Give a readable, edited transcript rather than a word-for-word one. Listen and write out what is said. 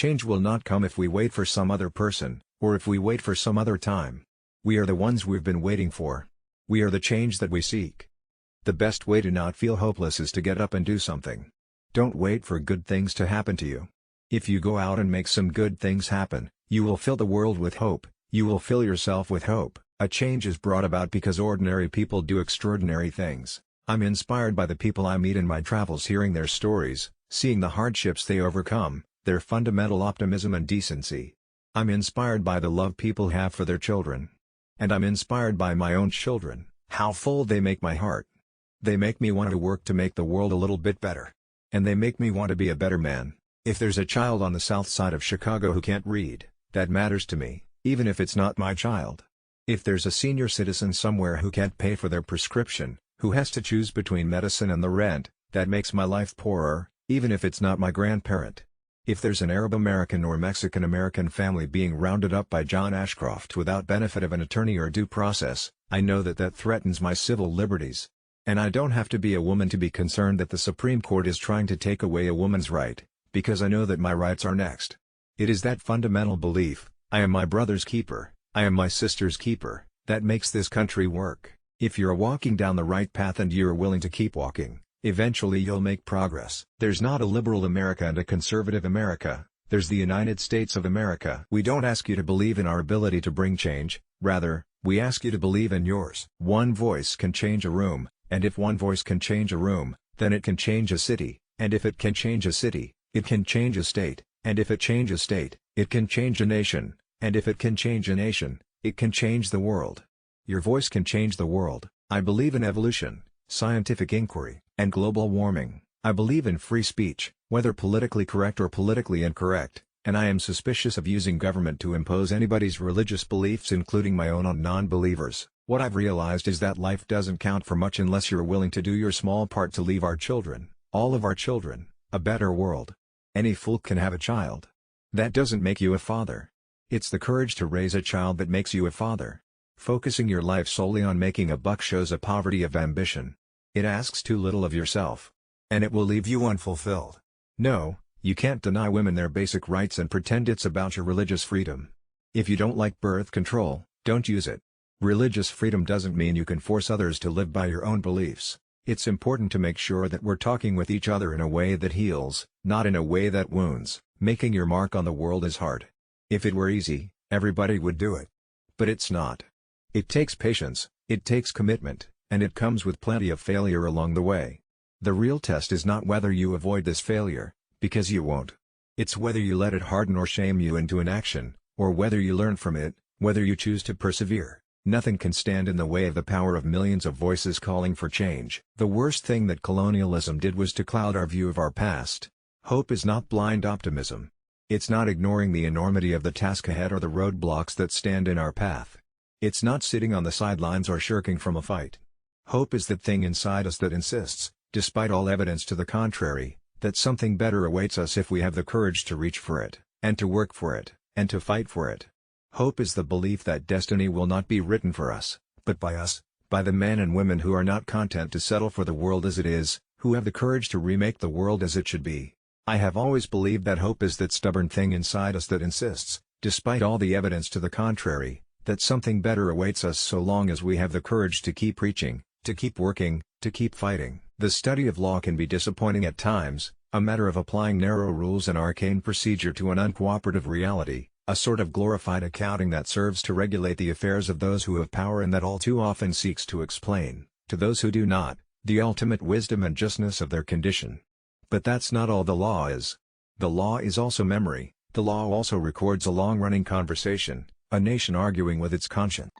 Change will not come if we wait for some other person, or if we wait for some other time. We are the ones we've been waiting for. We are the change that we seek. The best way to not feel hopeless is to get up and do something. Don't wait for good things to happen to you. If you go out and make some good things happen, you will fill the world with hope, you will fill yourself with hope. A change is brought about because ordinary people do extraordinary things. I'm inspired by the people I meet in my travels, hearing their stories, seeing the hardships they overcome, their fundamental optimism and decency. I'm inspired by the love people have for their children. And I'm inspired by my own children, how full they make my heart. They make me want to work to make the world a little bit better. And they make me want to be a better man. If there's a child on the south side of Chicago who can't read, that matters to me, even if it's not my child. If there's a senior citizen somewhere who can't pay for their prescription, who has to choose between medicine and the rent, that makes my life poorer, even if it's not my grandparent. If there's an Arab American or Mexican American family being rounded up by John Ashcroft without benefit of an attorney or due process, I know that that threatens my civil liberties. And I don't have to be a woman to be concerned that the Supreme Court is trying to take away a woman's right, because I know that my rights are next. It is that fundamental belief, I am my brother's keeper, I am my sister's keeper, that makes this country work. If you're walking down the right path and you're willing to keep walking, eventually you'll make progress. There's not a liberal America and a conservative America, there's the United States of America. We don't ask you to believe in our ability to bring change, rather, we ask you to believe in yours. One voice can change a room, and if one voice can change a room, then it can change a city, and if it can change a city, it can change a state, and if it changes a state, it can change a nation, and if it can change a nation, it can change the world. Your voice can change the world. I believe in evolution, scientific inquiry, and global warming. I believe in free speech, whether politically correct or politically incorrect, and I am suspicious of using government to impose anybody's religious beliefs, including my own, on non-believers. What I've realized is that life doesn't count for much unless you're willing to do your small part to leave our children, all of our children, a better world. Any fool can have a child. That doesn't make you a father. It's the courage to raise a child that makes you a father. Focusing your life solely on making a buck shows a poverty of ambition. It asks too little of yourself. And it will leave you unfulfilled. No, you can't deny women their basic rights and pretend it's about your religious freedom. If you don't like birth control, don't use it. Religious freedom doesn't mean you can force others to live by your own beliefs. It's important to make sure that we're talking with each other in a way that heals, not in a way that wounds. Making your mark on the world is hard. If it were easy, everybody would do it. But it's not. It takes patience, it takes commitment, and it comes with plenty of failure along the way. The real test is not whether you avoid this failure, because you won't. It's whether you let it harden or shame you into inaction, or whether you learn from it, whether you choose to persevere. Nothing can stand in the way of the power of millions of voices calling for change. The worst thing that colonialism did was to cloud our view of our past. Hope is not blind optimism. It's not ignoring the enormity of the task ahead or the roadblocks that stand in our path. It's not sitting on the sidelines or shirking from a fight. Hope is that thing inside us that insists, despite all evidence to the contrary, that something better awaits us if we have the courage to reach for it, and to work for it, and to fight for it. Hope is the belief that destiny will not be written for us, but by us, by the men and women who are not content to settle for the world as it is, who have the courage to remake the world as it should be. I have always believed that hope is that stubborn thing inside us that insists, despite all the evidence to the contrary, that something better awaits us so long as we have the courage to keep reaching, to keep working, to keep fighting. The study of law can be disappointing at times, a matter of applying narrow rules and arcane procedure to an uncooperative reality. A sort of glorified accounting that serves to regulate the affairs of those who have power and that all too often seeks to explain, to those who do not, the ultimate wisdom and justness of their condition. But that's not all the law is. The law is also memory. The law also records a long-running conversation, a nation arguing with its conscience.